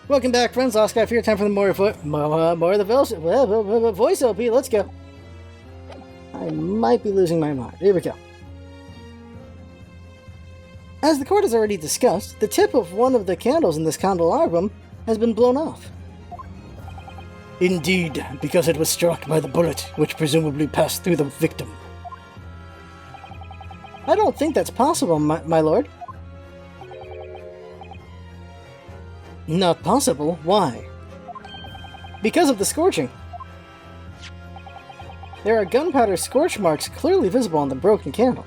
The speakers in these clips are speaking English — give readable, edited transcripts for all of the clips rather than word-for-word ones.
Welcome back, friends. Oscar here. Time for the more of the voice LP. Let's go. I might be losing my mind. Here we go. As the court has already discussed, the tip of one of the candles in this candelabrum has been blown off. Indeed, because it was struck by the bullet, which presumably passed through the victim. I don't think that's possible, my lord. Not possible? Why? Because of the scorching. There are gunpowder scorch marks clearly visible on the broken candle.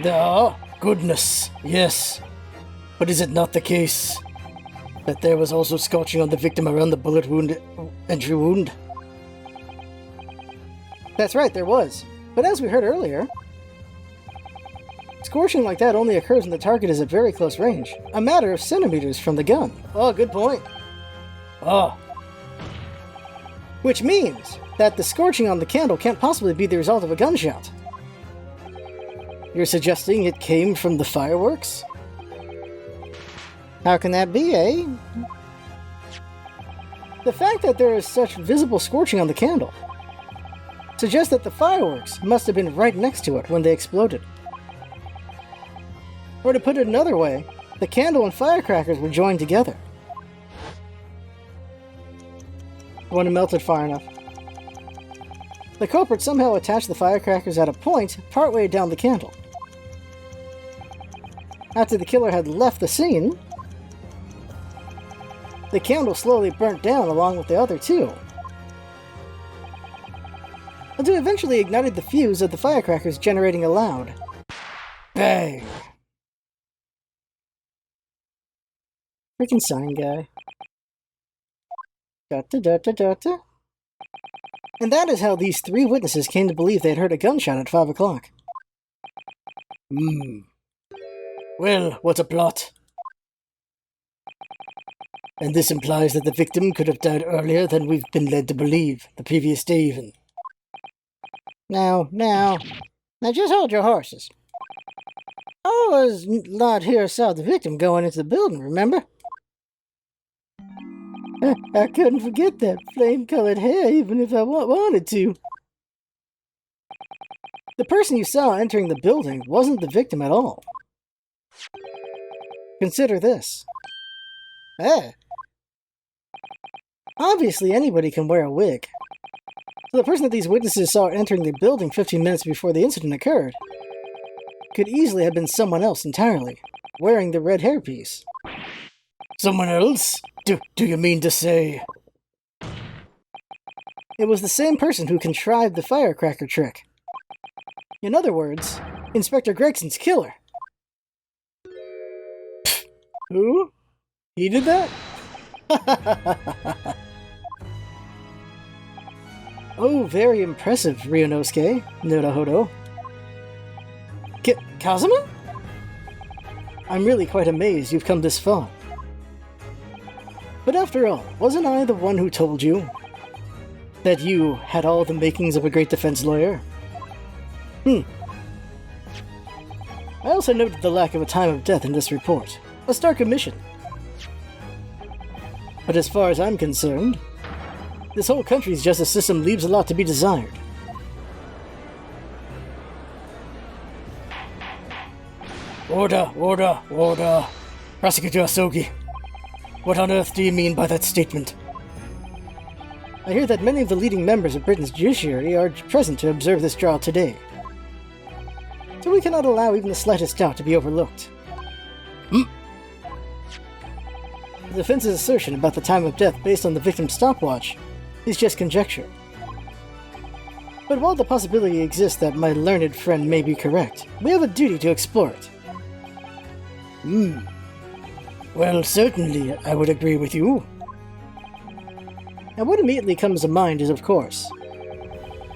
Ah, goodness, yes. But is it not the case that there was also scorching on the victim around the bullet wound entry wound? That's right, there was. But as we heard earlier, scorching like that only occurs when the target is at very close range, a matter of centimeters from the gun. Oh, good point. Oh. Which means that the scorching on the candle can't possibly be the result of a gunshot. You're suggesting it came from the fireworks? How can that be, eh? The fact that there is such visible scorching on the candle suggests that the fireworks must have been right next to it when they exploded. Or to put it another way, the candle and firecrackers were joined together. When it melted far enough. The culprit somehow attached the firecrackers at a point partway down the candle. After the killer had left the scene, the candle slowly burnt down along with the other two, until it eventually ignited the fuse of the firecrackers, generating a loud bang. Freaking sign guy. Da-da-da-da-da-da. And that is how these three witnesses came to believe they had heard a gunshot at 5 o'clock. Well, what a plot. And this implies that the victim could have died earlier than we've been led to believe, the previous day even. Now just hold your horses. I was not here saw the victim going into the building, remember? I couldn't forget that flame-colored hair even if I wanted to. The person you saw entering the building wasn't the victim at all. Consider this. Obviously anybody can wear a wig. So the person that these witnesses saw entering the building 15 minutes before the incident occurred could easily have been someone else entirely, wearing the red hairpiece. Someone else? Do you mean to say? It was the same person who contrived the firecracker trick. In other words, Inspector Gregson's killer. Who? He did that? Oh, very impressive, Ryunosuke, Nodahodo. Kazuma? I'm really quite amazed you've come this far. But after all, wasn't I the one who told you that you had all the makings of a great defense lawyer? I also noted the lack of a time of death in this report. A stark omission. But as far as I'm concerned, this whole country's justice system leaves a lot to be desired. Order! Prosecutor Asogi, what on earth do you mean by that statement? I hear that many of the leading members of Britain's judiciary are present to observe this trial today. So we cannot allow even the slightest doubt to be overlooked. The defense's assertion about the time of death based on the victim's stopwatch is just conjecture. But while the possibility exists that my learned friend may be correct, we have a duty to explore it. Well, certainly, I would agree with you. And what immediately comes to mind is, of course,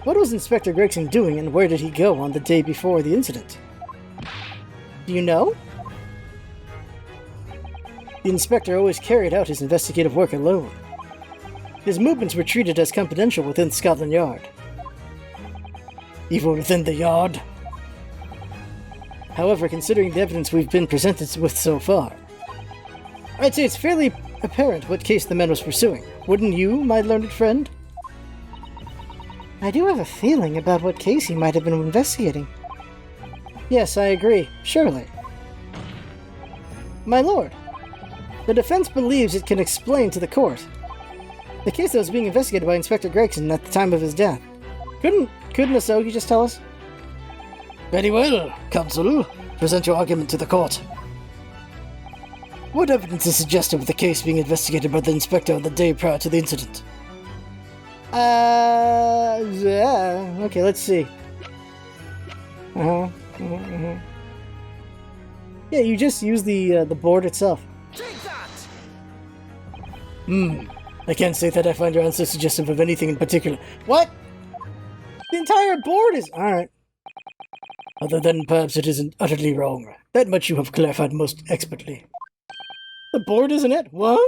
what was Inspector Gregson doing and where did he go on the day before the incident? Do you know? The inspector always carried out his investigative work alone. His movements were treated as confidential within Scotland Yard. Even within the Yard? However, considering the evidence we've been presented with so far, I'd say it's fairly apparent what case the man was pursuing. Wouldn't you, my learned friend? I do have a feeling about what case he might have been investigating. Yes, I agree. Surely. My lord, the defense believes it can explain to the court the case that was being investigated by Inspector Gregson at the time of his death. Couldn't Asogi just tell us? Very well, counsel. Present your argument to the court. What evidence is suggested of the case being investigated by the inspector on the day prior to the incident? Yeah. Okay, let's see. Yeah, you just use the board itself. Take that! I can't say that I find your answer suggestive of anything in particular. What? The entire board is... Alright. Other than perhaps it isn't utterly wrong. That much you have clarified most expertly. The board isn't it? What?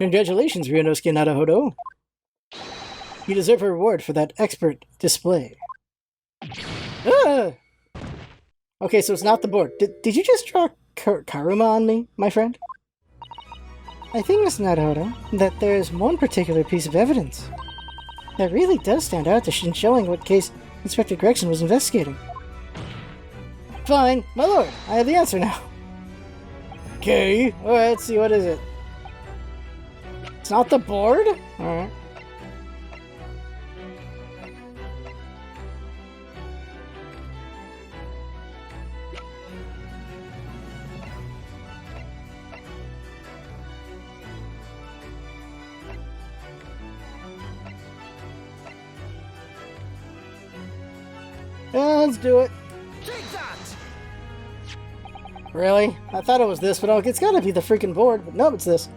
Congratulations, Ryunosuke Naruhodo. You deserve a reward for that expert display. Ah! Okay, so it's not the board. Did you just draw Karuma on me, my friend? I think, Miss Naruhodo, that there's one particular piece of evidence that really does stand out in showing what case Inspector Gregson was investigating. Fine, my lord, I have the answer now. Okay, alright, let's see, what is it? It's not the board? Alright. Yeah, let's do it. Take that! Really? I thought it was this, but it's gotta be the freaking board. But no, it's this.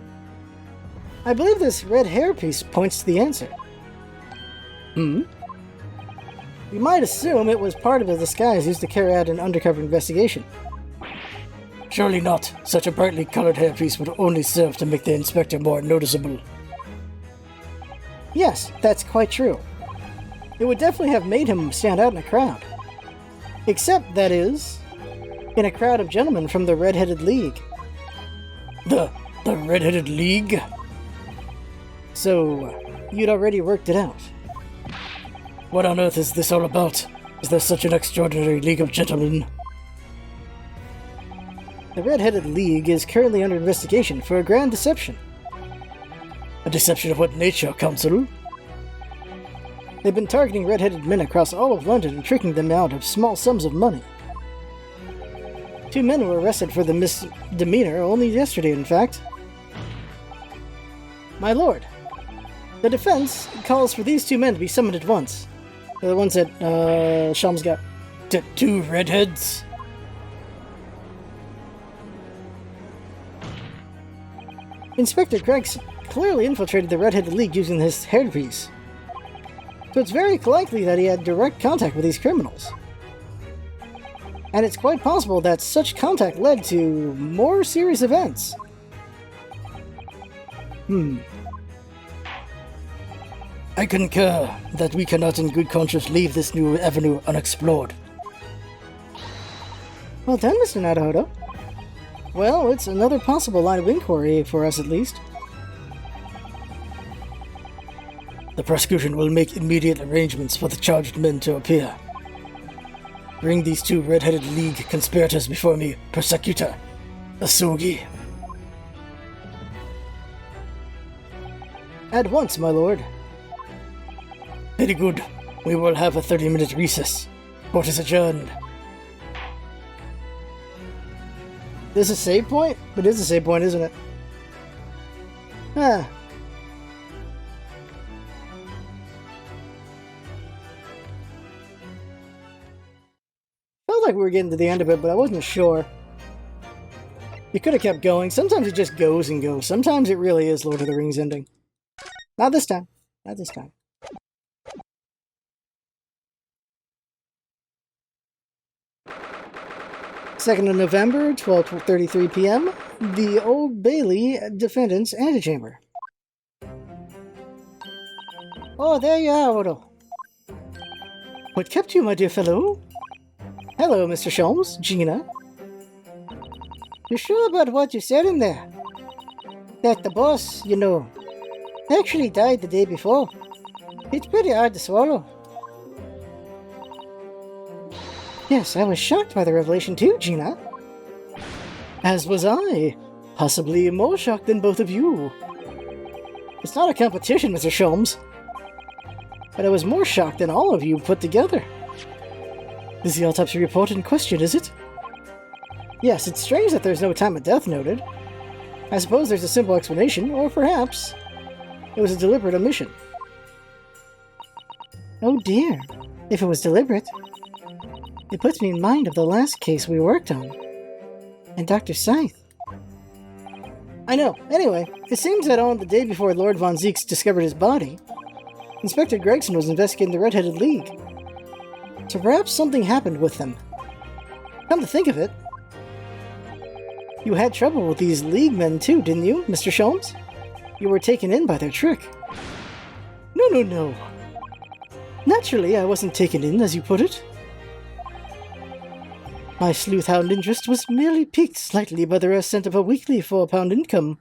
I believe this red hairpiece points to the answer. You might assume it was part of a disguise used to carry out an undercover investigation. Surely not. Such a brightly colored hairpiece would only serve to make the inspector more noticeable. Yes, that's quite true. It would definitely have made him stand out in a crowd. Except, that is, in a crowd of gentlemen from the Red-Headed League. The Red-Headed League? So, you'd already worked it out. What on earth is this all about? Is there such an extraordinary league of gentlemen? The Red-Headed League is currently under investigation for a grand deception. A deception of what nature, counsel? They've been targeting red-headed men across all of London and tricking them out of small sums of money. 2 men were arrested for the misdemeanor only yesterday, in fact. My lord, the defense calls for these 2 men to be summoned at once. They're the ones that, Shalm's got. 2 redheads? Inspector Gregson clearly infiltrated the Red-Headed League using his hairpiece. So it's very likely that he had direct contact with these criminals. And it's quite possible that such contact led to more serious events. I concur that we cannot in good conscience leave this new avenue unexplored. Well done, Mr. Naruhodo. Well, it's another possible line of inquiry for us at least. The prosecution will make immediate arrangements for the charged men to appear. Bring these 2 Red-Headed League conspirators before me, Persecutor Asogi. At once, my lord. Very good. We will have a 30-minute recess. Court is adjourned. This is a save point? It is a save point, isn't it? Ah. Felt like we were getting to the end of it, but I wasn't sure. You could have kept going. Sometimes it just goes and goes. Sometimes it really is Lord of the Rings ending. Not this time. Not this time. Second of November, 12:33 p.m. The Old Bailey Defendant's Antechamber. Oh, there you are, Odo. What kept you, my dear fellow? Hello, Mr. Sholmes, Gina. You sure about what you said in there? That the boss, you know, actually died the day before. It's pretty hard to swallow. Yes, I was shocked by the revelation too, Gina. As was I. Possibly more shocked than both of you. It's not a competition, Mr. Sholmes. But I was more shocked than all of you put together. Is the autopsy report in question, is it? Yes, it's strange that there's no time of death noted. I suppose there's a simple explanation, or perhaps it was a deliberate omission. Oh dear, if it was deliberate. It puts me in mind of the last case we worked on. And Dr. Scythe. I know. Anyway, it seems that on the day before Lord Von Zieks discovered his body, Inspector Gregson was investigating the Red-Headed League. So perhaps something happened with them. Come to think of it, you had trouble with these League men too, didn't you, Mr. Sholmes? You were taken in by their trick. No. Naturally, I wasn't taken in, as you put it. My sleuth-hound interest was merely piqued slightly by the scent of a weekly £4 income.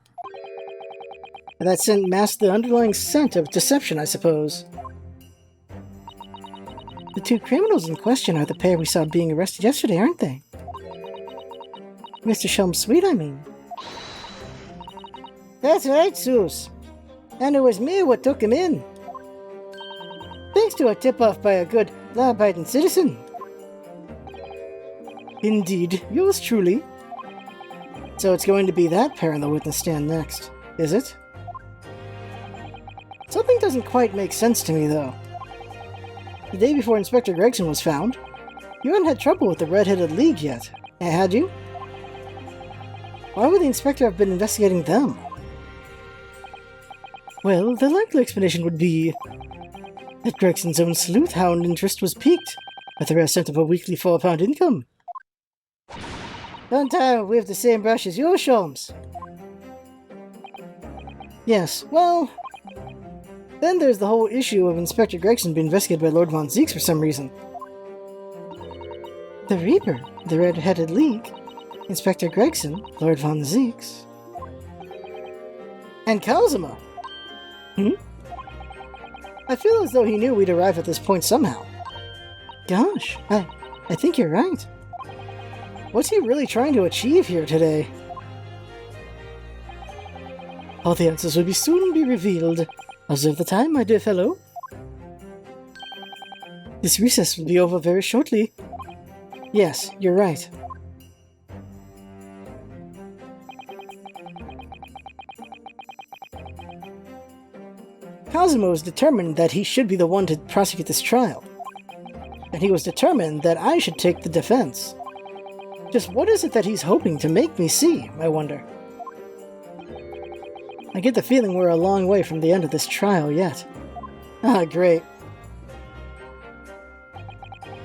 And that scent masked the underlying scent of deception, I suppose. The two criminals in question are the pair we saw being arrested yesterday, aren't they? Mr. Sholmes' suite, I mean. That's right, Zeus. And it was me what took him in. Thanks to a tip-off by a good, law-abiding citizen. Indeed, yours truly. So it's going to be that pair on the witness stand next, is it? Something doesn't quite make sense to me, though. The day before Inspector Gregson was found, you hadn't had trouble with the Red-Headed League yet, had you? Why would the Inspector have been investigating them? Well, the likely explanation would be that Gregson's own sleuth-hound interest was piqued by the rare scent of a weekly £4 income. Don't tell we have the same brush as yours, Sholmes. Yes, well, then there's the whole issue of Inspector Gregson being investigated by Lord Von Zieks for some reason. The Reaper, the Red-Headed League, Inspector Gregson, Lord Von Zieks, and Kazuma. I feel as though he knew we'd arrive at this point somehow. Gosh, I think you're right. What's he really trying to achieve here today? All the answers will soon be revealed. Observe the time, my dear fellow. This recess will be over very shortly. Yes, you're right. Kazuma was determined that he should be the one to prosecute this trial. And he was determined that I should take the defense. Just what is it that he's hoping to make me see, I wonder? I get the feeling we're a long way from the end of this trial yet. Ah, great.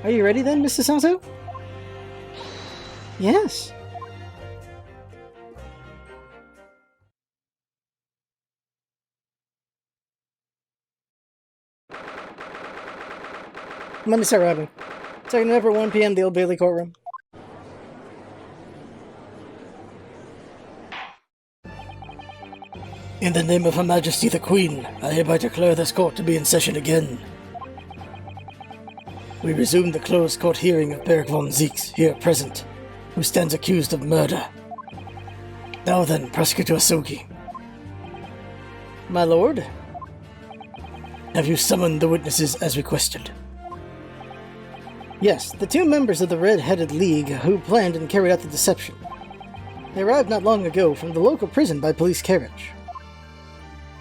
Are you ready then, Mr. Sato? Yes. Monday, start wrapping. Second November, 1 p.m., the Old Bailey courtroom. In the name of Her Majesty the Queen, I hereby declare this court to be in session again. We resume the closed court hearing of Berg von Zieks, here present, who stands accused of murder. Now then, Prosecutor Asogi. My lord? Have you summoned the witnesses as requested? Yes, the two members of the Red-Headed League who planned and carried out the deception. They arrived not long ago from the local prison by police carriage.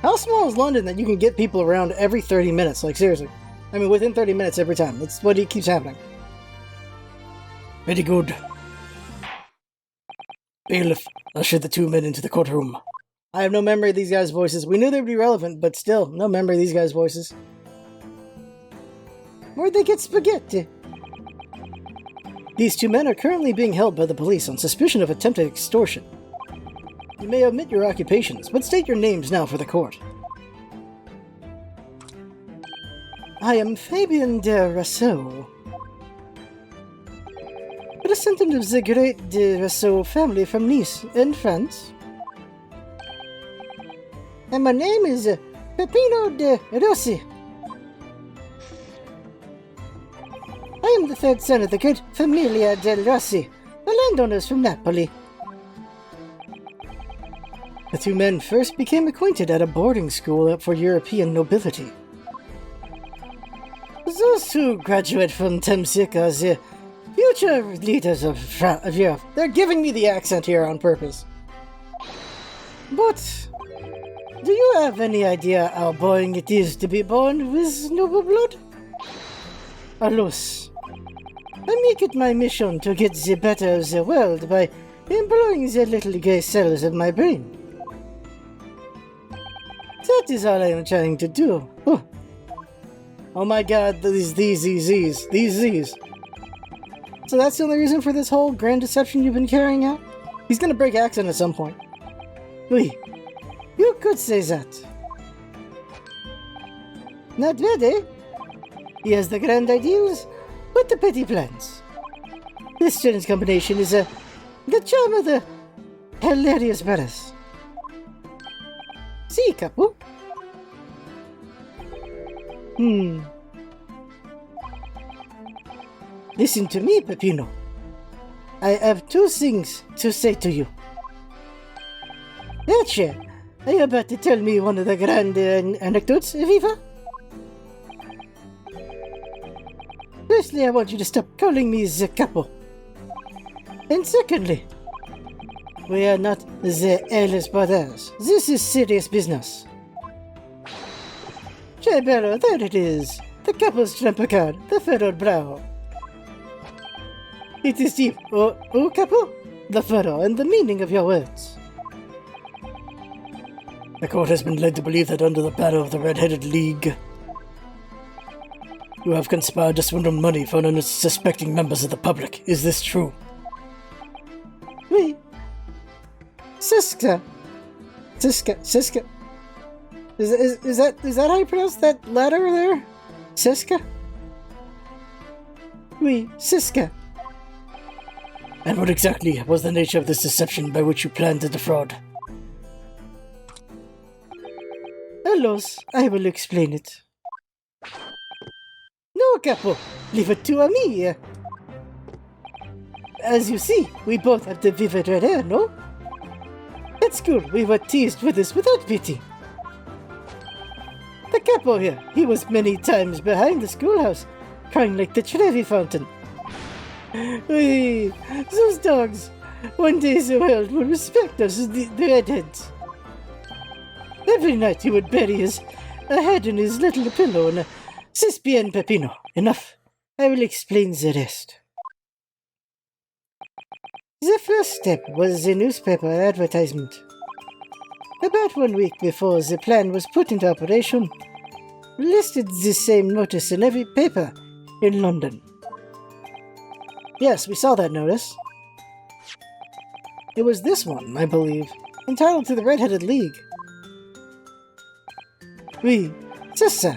How small is London that you can get people around every 30 minutes? Like, seriously. I mean, within 30 minutes every time. That's what keeps happening. Very good. Bailiff, usher the two men into the courtroom. I have no memory of these guys' voices. We knew they'd be relevant, but still, no memory of these guys' voices. Where'd they get spaghetti? These two men are currently being held by the police on suspicion of attempted extortion. You may omit your occupations, but state your names now for the court. I am Fabien de Rousseau. a descendant of the great de Rousses family from Nice in France. And my name is Peppino de Rossi. I am the third son of the great Familia del Rossi, the landowners from Napoli. The two men first became acquainted at a boarding school for European nobility. Those who graduate from Temsic are the future leaders of Europe. They're giving me the accent here on purpose. But do you have any idea how boring it is to be born with noble blood? Alos, I make it my mission to get the better of the world by employing the little grey cells of my brain. That is all I am trying to do. Oh my god, these. So that's the only reason for this whole grand deception you've been carrying out? He's gonna break accent at some point. Oui, you could say that. Not bad, eh? He has the grand ideals, but the petty plans. This strange combination is the charm of the hilarious brothers. See, couple. Listen to me, Peppino. I have two things to say to you. Gotcha. Are you about to tell me one of the grand anecdotes, Viva? Firstly, I want you to stop calling me the capo. And secondly, we are not the Ellis brothers. This is serious business. Chabello, there it is. The capo's trump card, the furrowed brow. It is deep, oh capo? The furrow and the meaning of your words. The court has been led to believe that under the banner of the Red-Headed League, you have conspired to swindle money from unsuspecting members of the public. Is this true? Oui. Siska. Is that how you pronounce that letter there? Siska? Oui, Siska. And what exactly was the nature of this deception by which you planned to defraud? Alos, I will explain it. No, Capo, leave it to me. As you see, we both have the vivid red hair, no? At school, we were teased with this without pity. The Capo here, he was many times behind the schoolhouse, crying like the Trevi fountain. Wee, those dogs. One day the world will respect us as the redheads. Every night he would bury his head in his little pillow and sis bien Peppino. Enough. I will explain the rest. The first step was the newspaper advertisement. About 1 week before the plan was put into operation, we listed the same notice in every paper in London. Yes, we saw that notice. It was this one, I believe, entitled To the Red-Headed League. Oui, c'est ça.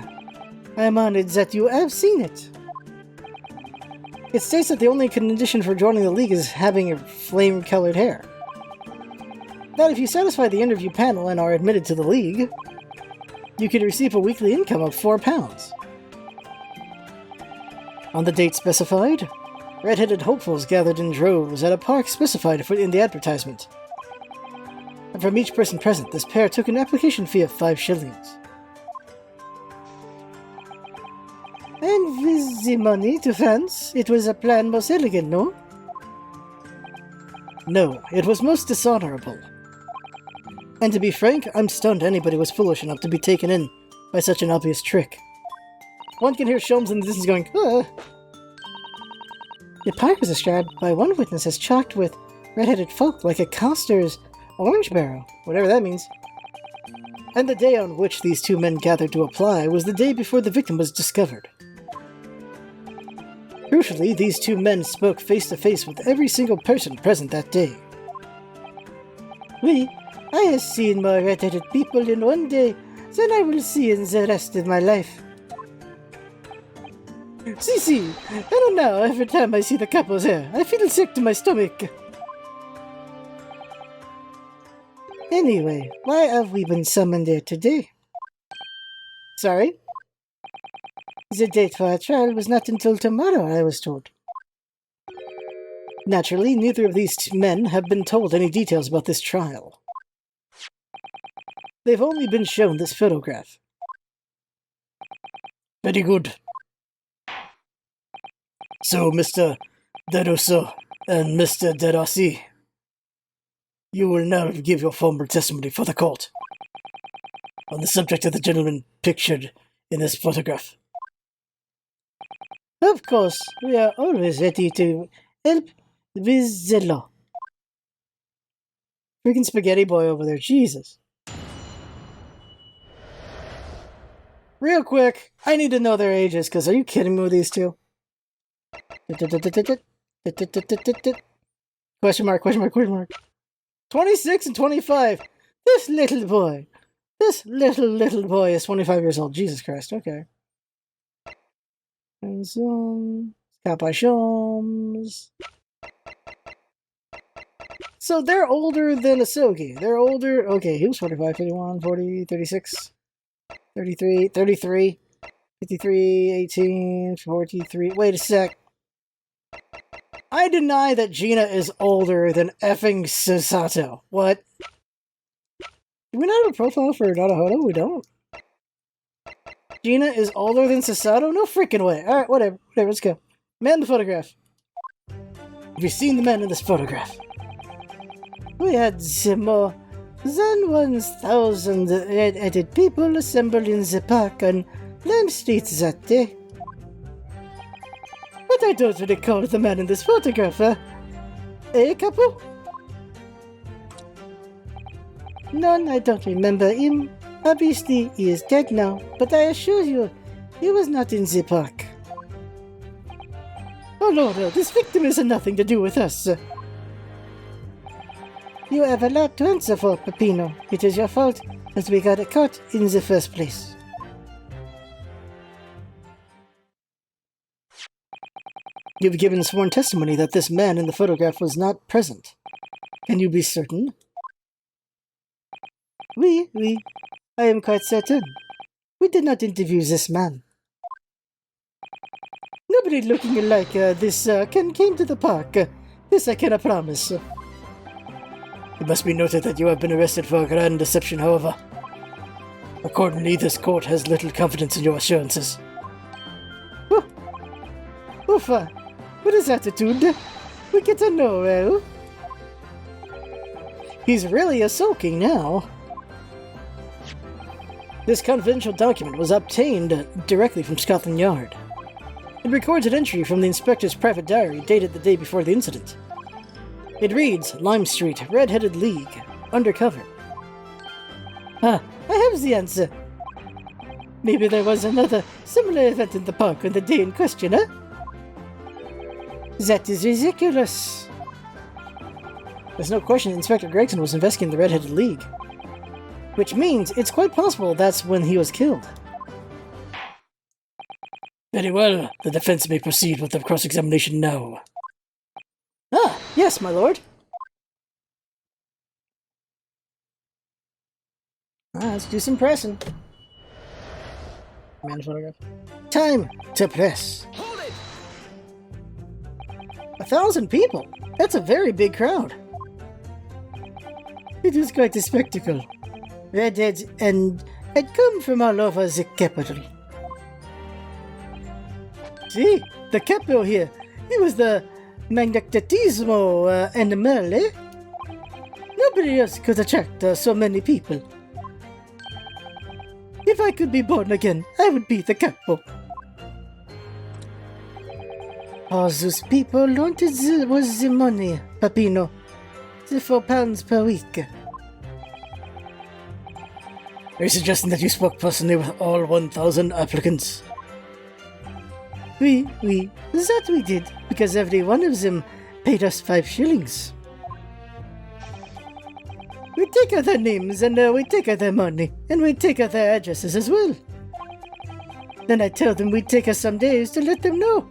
I am honored that you have seen it. It states that the only condition for joining the league is having a flame-colored hair. That if you satisfy the interview panel and are admitted to the league, you can receive a weekly income of £4. On the date specified, red-headed hopefuls gathered in droves at a park specified in the advertisement. And from each person present, this pair took an application fee of 5 shillings. And with the money to France, it was a plan most elegant, no? No, it was most dishonorable. And to be frank, I'm stunned anybody was foolish enough to be taken in by such an obvious trick. One can hear Sholmes in the distance going, ah. The park was described by one witness as chalked with red-headed folk like a coster's orange barrel, whatever that means. And the day on which these two men gathered to apply was the day before the victim was discovered. Crucially, these two men spoke face-to-face with every single person present that day. Oui, I have seen more red-headed people in one day than I will see in the rest of my life. See, I don't know, every time I see the couples here, I feel sick to my stomach. Anyway, why have we been summoned here today? Sorry? The date for our trial was not until tomorrow, I was told. Naturally, neither of these men have been told any details about this trial. They've only been shown this photograph. Very good. So, Mr. De Rousseau and Mr. De Rossi, you will now give your formal testimony for the court on the subject of the gentleman pictured in this photograph. Of course, we are always ready to help with the law. Freaking spaghetti boy over there, Jesus. Real quick, I need to know their ages, because are you kidding me with these two? Question mark, question mark, question mark. 26 and 25. This little boy is 25 years old. Jesus Christ, okay. And so, capachoms. So they're older than Asogi. They're older. Okay, he was 45, 51, 40, 36, 33, 33, 53, 18, 43. Wait a sec. I deny that Gina is older than effing Susato. What? Do we not have a profile for Naruhodo? We don't. Gina is older than Susato? No freaking way. Alright, whatever, let's go. Man in the photograph. Have you seen the man in this photograph? We had more than 1,000 red-headed people assembled in the park on Lime Street that day. But I don't recall the man in this photograph, huh? Eh, couple? None, I don't remember him. Obviously, he is dead now, but I assure you, he was not in the park. Oh no, this victim has nothing to do with us. You have a lot to answer for, Peppino. It is your fault that we got caught in the first place. You've given sworn testimony that this man in the photograph was not present. Can you be certain? Oui, I am quite certain. We did not interview this man. Nobody looking like this came to the park. This I cannot promise. It must be noted that you have been arrested for a grand deception, however. Accordingly, this court has little confidence in your assurances. Uffa, what is attitude? We get to know, well. He's really a sulking now. This confidential document was obtained directly from Scotland Yard. It records an entry from the inspector's private diary dated the day before the incident. It reads, Lime Street, Red-Headed League, undercover. I have the answer. Maybe there was another similar event in the park on the day in question, huh? That is ridiculous. There's no question Inspector Gregson was investigating the Red-Headed League. Which means it's quite possible that's when he was killed. Very well, the defense may proceed with the cross-examination now. Ah, yes, my lord. Let's do some pressing. Man photograph. Time to press. Hold it! 1,000 people? That's a very big crowd. It was quite a spectacle. Redheads and had come from all over the capital. See, the capo here. He was the magnetismo animal, eh? Nobody else could attract so many people. If I could be born again, I would be the capo. All those people wanted was the money, Peppino. The £4 per week. Are you suggesting that you spoke personally with all 1,000 applicants? Oui, that we did, because every one of them paid us 5 shillings. We take out their names, and we take out their money, and we take out their addresses as well. Then I tell them we'd take us some days to let them know.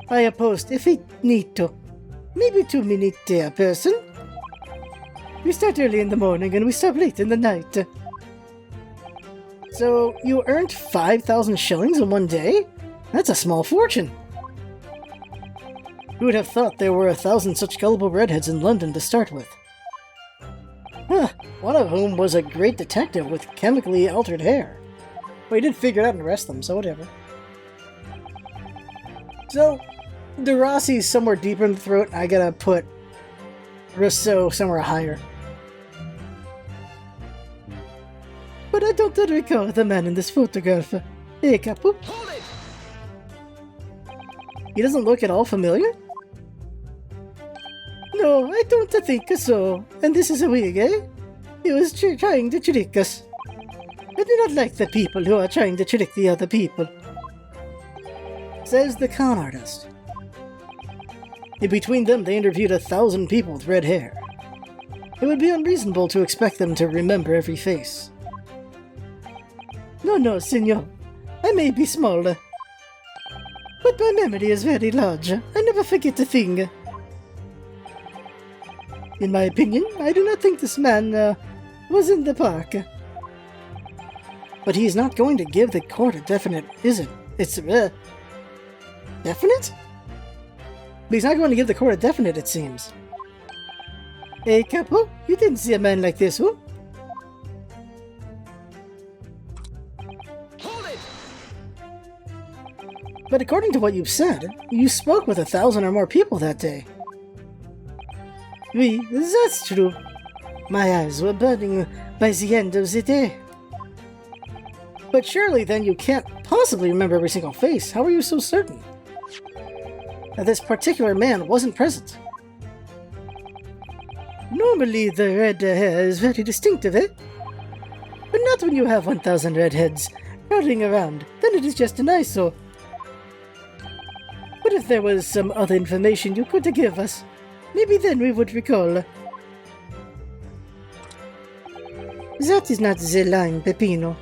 I opposed if we need to. Maybe 2 minutes a person. We start early in the morning and we stop late in the night. So, you earned 5,000 shillings in one day? That's a small fortune. Who would have thought there were 1,000 such gullible redheads in London to start with? Huh, one of whom was a great detective with chemically altered hair. Well, he did figure it out and arrest them, so whatever. So, the Rousses somewhere deeper in the throat, I gotta put Rousseau somewhere higher. But I don't recall the man in this photograph. Hey, Capo? He doesn't look at all familiar? No, I don't think so. And this is a wig, eh? He was trying to trick us. I do not like the people who are trying to trick the other people. Says the con artist. In between them, they interviewed 1,000 people with red hair. It would be unreasonable to expect them to remember every face. No, senor. I may be smaller. But my memory is very large. I never forget a thing. In my opinion, I do not think this man, was in the park. But he's not going to give the court a definite, is it? It's, definite? But he's not going to give the court a definite, it seems. Hey, Capo, you didn't see a man like this, huh? But according to what you've said, you spoke with 1,000 or more people that day. Oui, that's true. My eyes were burning by the end of the day. But surely then you can't possibly remember every single face. How are you so certain that this particular man wasn't present? Normally the red hair is very distinctive, eh? But not when you have 1,000 redheads crowding around. Then it is just an eyesore. But if there was some other information you could give us, maybe then we would recall. That is not the line, Peppino.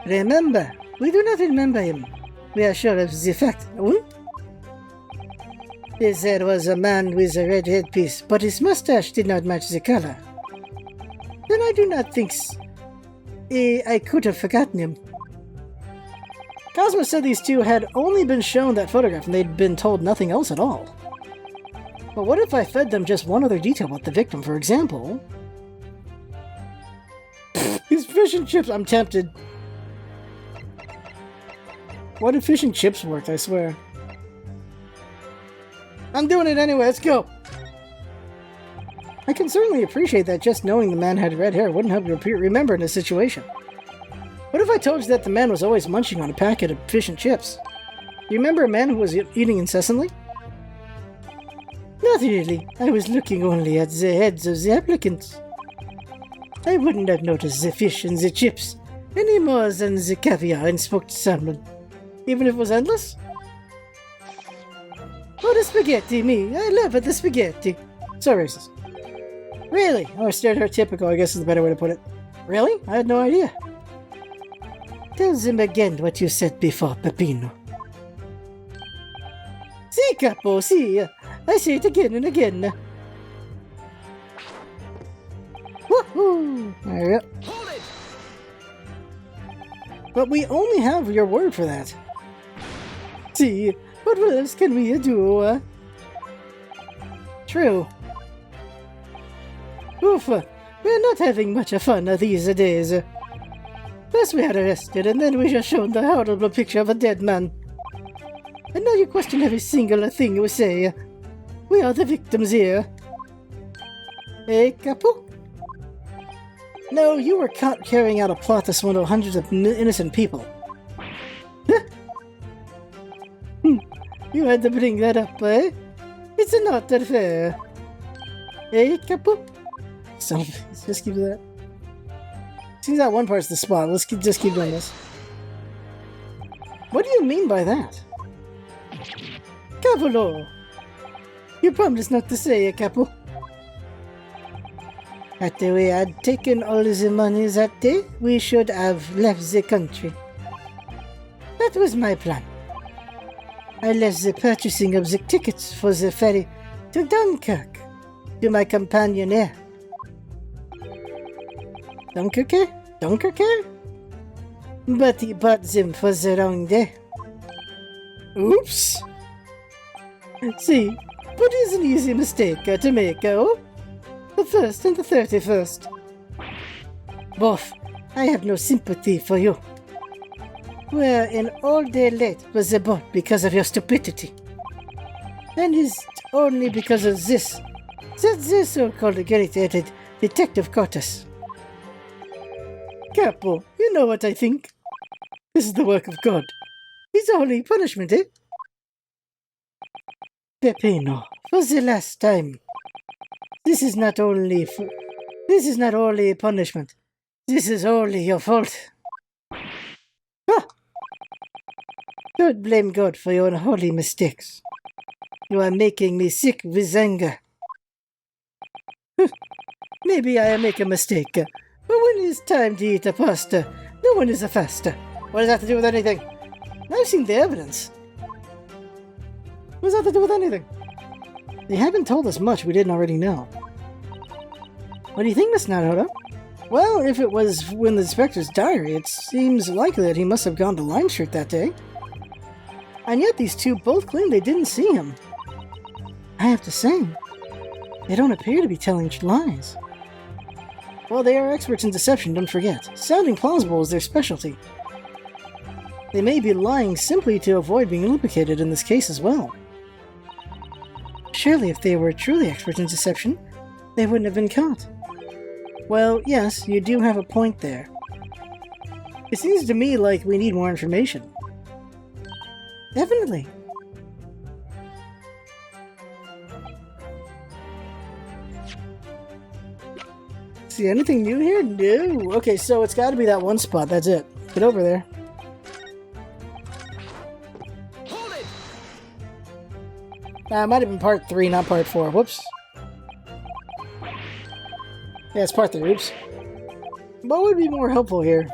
Remember, we do not remember him. We are sure of the fact, oui? Yes, there was a man with a red headpiece, but his mustache did not match the color. Then I do not think I could have forgotten him. Cosmo said these two had only been shown that photograph and they'd been told nothing else at all. But what if I fed them just one other detail about the victim? For example... these fish and chips, I'm tempted. What if fish and chips worked, I swear. I'm doing it anyway, let's go! I can certainly appreciate that just knowing the man had red hair wouldn't help you remember in a situation. What if I told you that the man was always munching on a packet of fish and chips? Do you remember a man who was eating incessantly? Not really. I was looking only at the heads of the applicants. I wouldn't have noticed the fish and the chips any more than the caviar and smoked salmon. Even if it was endless? Oh, the spaghetti, me. I love the spaghetti. So racist. Really? Oh, stereotypical, I guess is the better way to put it. Really? I had no idea. Tell them again what you said before, Peppino. Si, Capo, si. I say it again and again. Woohoo! There you go. But we only have your word for that. See, what else can we do? True. Oof, we're not having much fun these days. First we had arrested, and then we just shown the horrible picture of a dead man. And now you question every single thing we say. We are the victims here. Eh, Capo? No, you were caught carrying out a plot to swindle hundreds of innocent people. You had to bring that up, eh? It's not that fair. Eh, Capo? So, let's just keep that. Seems that one part's the spot. Let's just keep doing this. What do you mean by that? Cavolo! You promised not to say it, Capo. After we had taken all the money that day, we should have left the country. That was my plan. I left the purchasing of the tickets for the ferry to Dunkirk, to my companion here. Dunkirk? But he bought them for the wrong day. Oops! See, but it's an easy mistake to make, oh? The 1st and the 31st. Both, I have no sympathy for you. We're an all day late was the boat because of your stupidity. And it's only because of this that this so-called great-headed detective caught us. Capo, you know what I think. This is the work of God. It's a holy punishment, eh? Peppino, for the last time. This is not only punishment. This is only your fault. Ah! Don't blame God for your unholy mistakes. You are making me sick with anger. Maybe I make a mistake, but when it's time to eat a pasta, no one is a faster. What does that have to do with anything? I've seen the evidence. What does that have to do with anything? They haven't told us much we didn't already know. What do you think, Miss Naruto? Well, if it was in the inspector's diary, it seems likely that he must have gone to Lime Street that day. And yet these two both claim they didn't see him. I have to say, they don't appear to be telling lies. Well, they are experts in deception, don't forget. Sounding plausible is their specialty. They may be lying simply to avoid being implicated in this case as well. Surely if they were truly experts in deception, they wouldn't have been caught. Well, yes, you do have a point there. It seems to me like we need more information. Definitely. See anything new here? No. Okay, so it's got to be that one spot. That's it. Get over there. Hold it! It might have been part 3, not part 4. Whoops. Yeah, it's part 3. Oops. What would be more helpful here?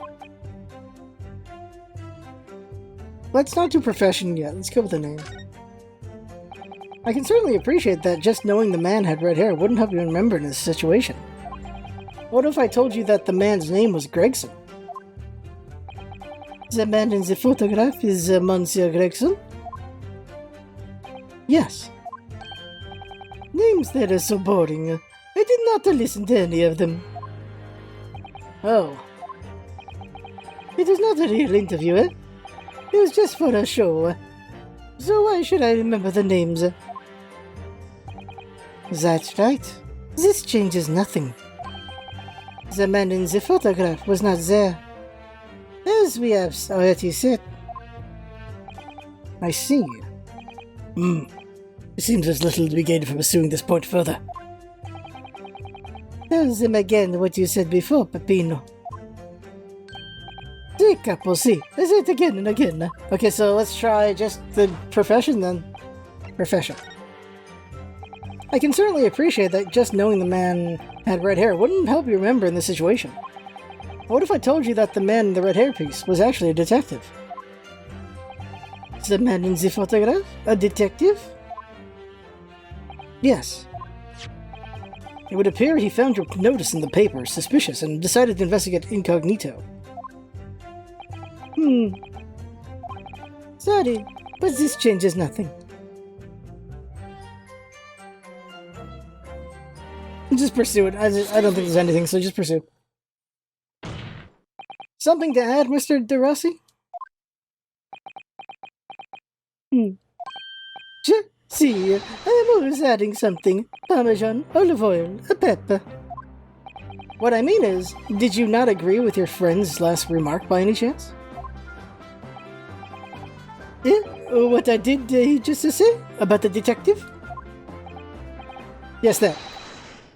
Let's not do profession yet. Let's go with the name. I can certainly appreciate that just knowing the man had red hair wouldn't help you remember in this situation. What if I told you that the man's name was Gregson? The man in the photograph is Monsieur Gregson? Yes. Names that are so boring. I did not listen to any of them. Oh. It was not a real interview, eh? It was just for a show. So why should I remember the names? That's right. This changes nothing. The man in the photograph was not there, as we have already said. I see. It seems there's little to be gained from pursuing this point further. Tell them again what you said before, Peppino. Si, capo, si. I say it again and again. Okay, so let's try just the profession then. Profession. I can certainly appreciate that just knowing the man had red hair wouldn't help you remember in this situation. What if I told you that the man in the red hair piece was actually a detective? The man in the photograph? A detective? Yes. It would appear he found your notice in the paper suspicious and decided to investigate incognito. Sorry, but this changes nothing. Just pursue it. I don't think there's anything, so just pursue. Something to add, Mr. De Rossi? See, I'm always adding something. Parmesan, olive oil, a pepper. What I mean is, did you not agree with your friend's last remark by any chance? What I did just say about the detective? Yes, that.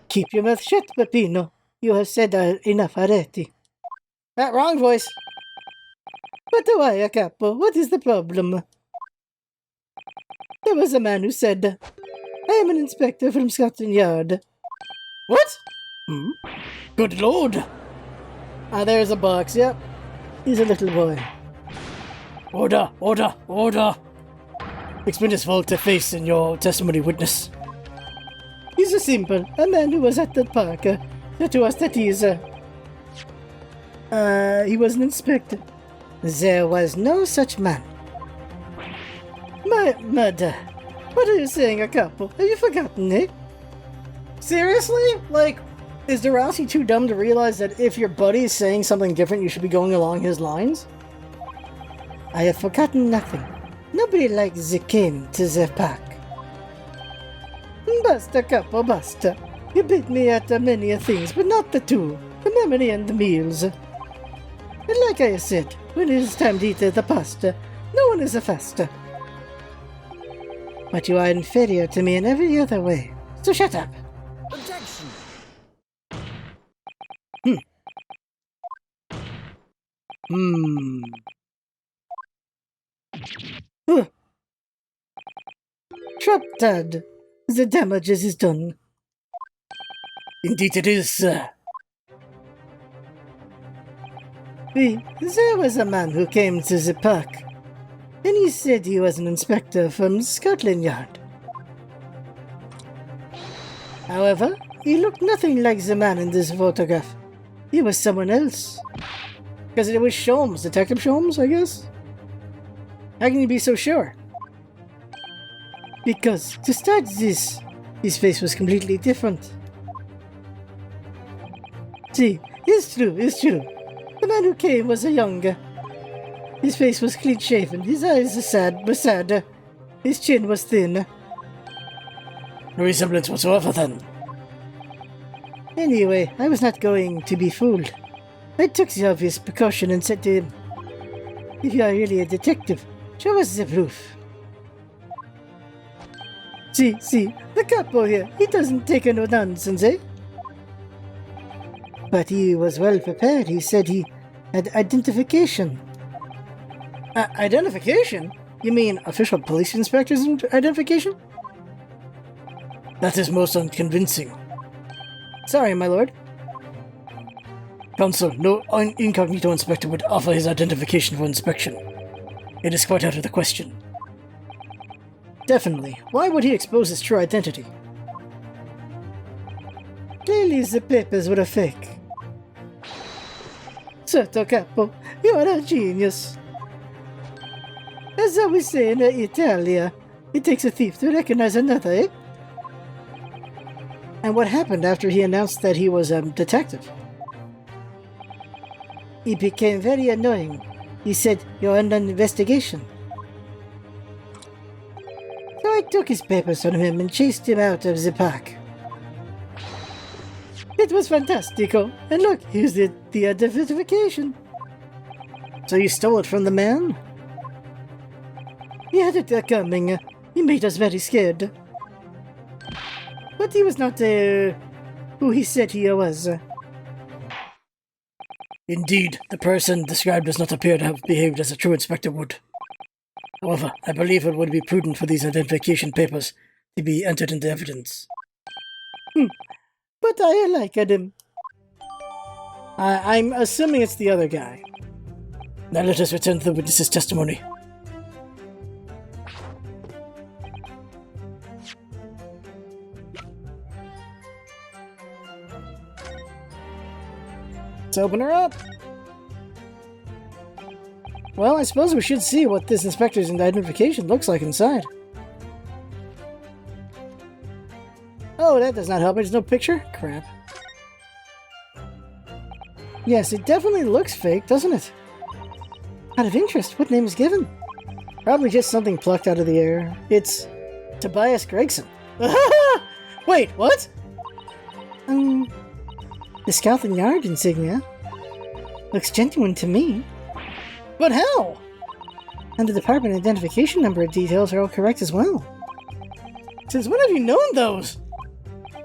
Keep your mouth shut, Peppino. You have said enough already. Wrong voice. But why, Capo? What is the problem? There was a man who said, I am an inspector from Scotland Yard. What? Good lord. There's a box, yep. He's a little boy. Order! Order! Order! Explain his volte-face in your testimony, witness. He's a simple. A man who was at the park said to us that he was an inspector. There was no such man. My mother. What are you saying, a couple? Have you forgotten, eh? Seriously? Like, is the Roussie too dumb to realize that if your buddy is saying something different, you should be going along his lines? I have forgotten nothing. Nobody likes the king to the park. Basta, couple, basta. You beat me at many things, but not the two. The memory and the meals. And like I said, when it is time to eat the pasta, no one is a faster. But you are inferior to me in every other way. So shut up. Objection! Trap dad. The damage is done. Indeed it is, sir. There was a man who came to the park, and he said he was an inspector from Scotland Yard. However, he looked nothing like the man in this photograph. He was someone else. Because it was Sholmes, Detective Sholmes, I guess? How can you be so sure? Because, to start this, his face was completely different. See, it's true. The man who came was a younger. His face was clean-shaven, his eyes were sad, his chin was thin. No resemblance whatsoever, then. Anyway, I was not going to be fooled. I took the obvious precaution and said to him, if you are really a detective, show us the proof. See, the capo here, he doesn't take no nonsense, eh? But he was well prepared. He said he had identification. Identification? You mean official police inspector's identification? That is most unconvincing. Sorry, my lord. Counsel, no incognito inspector would offer his identification for inspection. It is quite out of the question. Definitely. Why would he expose his true identity? Clearly the papers were a fake. Certo, capo, you are a genius. As I was saying in Italia, it takes a thief to recognize another, eh? And what happened after he announced that he was a detective? He became very annoying. He said, you're under investigation. So I took his papers from him and chased him out of the park. It was fantastico. And look, here's the identification. So you stole it from the man? He had it coming. He made us very scared. But he was not who he said he was. Indeed, the person described does not appear to have behaved as a true inspector would. However, I believe it would be prudent for these identification papers to be entered into evidence. But I like him. I'm assuming it's the other guy. Now let us return to the witness's testimony. Let's open her up. Well, I suppose we should see what this inspector's identification looks like inside. Oh, that does not help. There's no picture? Crap. Yes, it definitely looks fake, doesn't it? Out of interest, what name is given? Probably just something plucked out of the air. It's Tobias Gregson. Wait, what? The Scotland Yard insignia looks genuine to me. But how? And the department identification number details are all correct as well. Since when have you known those?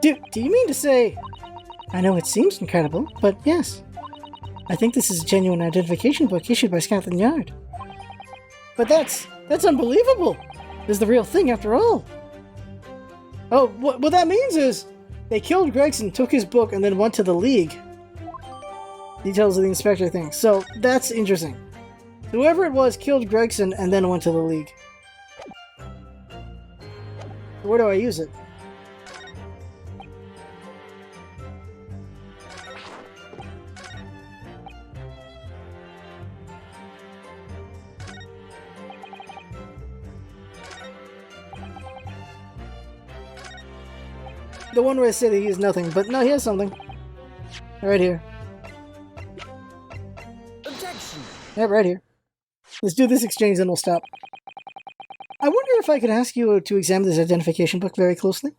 Do you mean to say... I know it seems incredible, but yes. I think this is a genuine identification book issued by Scotland Yard. But that's unbelievable! It's the real thing after all. Oh, what that means is... They killed Gregson, took his book, and then went to the League. Details of the inspector thing. So, that's interesting. Whoever it was killed Gregson and then went to the League. Where do I use it? The one where I said he has nothing, but no, he has something. Right here. Objection. Yeah, right here. Let's do this exchange, then we'll stop. I wonder if I could ask you to examine this identification book very closely.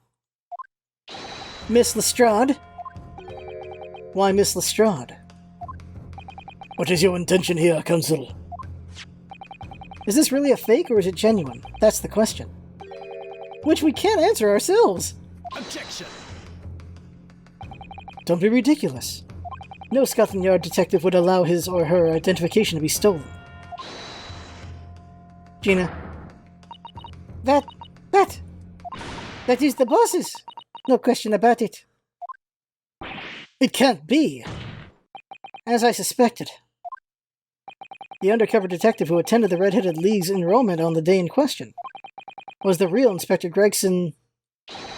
Miss Lestrade? Why Miss Lestrade? What is your intention here, Counsel? Is this really a fake or is it genuine? That's the question. Which we can't answer ourselves! Objection. Don't be ridiculous. No Scotland Yard detective would allow his or her identification to be stolen. Gina. That is the boss's. No question about it. It can't be. As I suspected. The undercover detective who attended the Red-Headed League's enrollment on the day in question was the real Inspector Gregson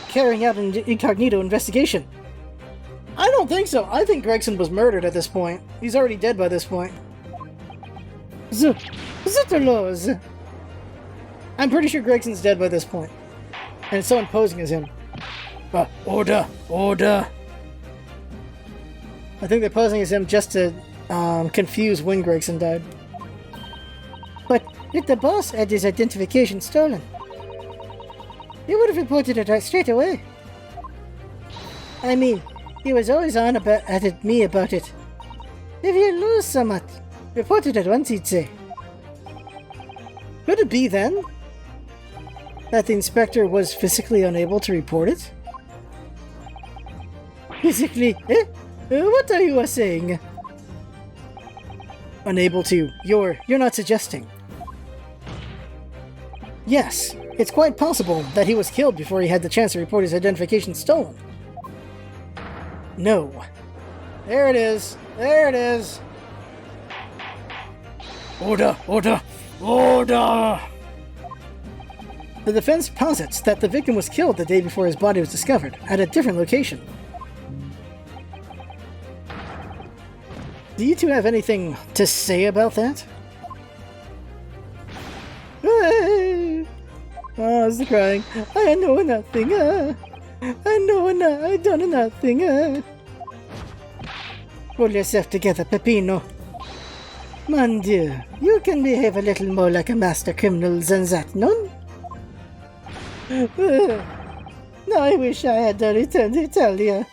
carrying out an incognito investigation. I don't think so. I think Gregson was murdered at this point. He's already dead by this point. Zutterlos. I'm pretty sure Gregson's dead by this point. And it's someone posing as him. Order! Order! I think they're posing as him just to confuse when Gregson died. But if the boss had his identification stolen, he would have reported it straight away. I mean, he was always on at me about it. If you lose somewhat, report it at once, he'd say. Could it be, then, that the inspector was physically unable to report it? Physically? What are you saying? Unable to. You're not suggesting. Yes, it's quite possible that he was killed before he had the chance to report his identification stolen. No. There it is. There it is. Order! Order! Order! The defense posits that the victim was killed the day before his body was discovered, at a different location. Do you two have anything to say about that? Oh, it's the crying. I know nothing. I done nothing. Pull yourself together, Peppino. Mon Dieu, you can behave a little more like a master criminal than that, no? Now I wish I had returned to Italia.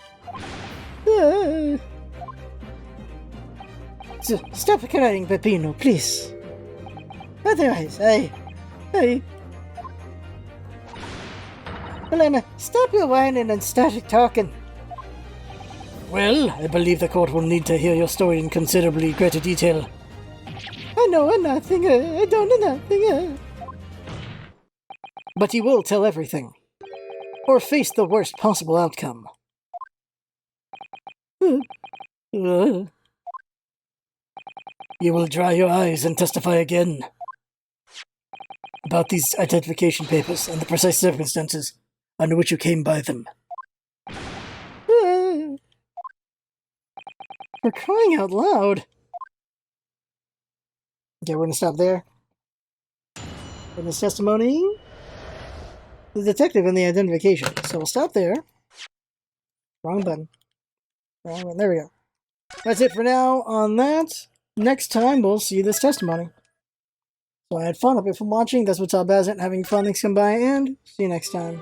So, stop crying, Peppino, please. Otherwise, Well, Emma, stop your whining and start talking. Well, I believe the court will need to hear your story in considerably greater detail. I know nothing. I don't know nothing. But you will tell everything. Or face the worst possible outcome. You will dry your eyes and testify again about these identification papers and the precise circumstances under which you came by them. For crying out loud! Okay, we're gonna stop there. Witness testimony. The detective and the identification. So we'll stop there. Wrong button. Wrong button. There we go. That's it for now on that. Next time we'll see this testimony. So I had fun. Hope you had fun watching. That's what's up, Bassett. Having fun. Thanks for coming by, and see you next time.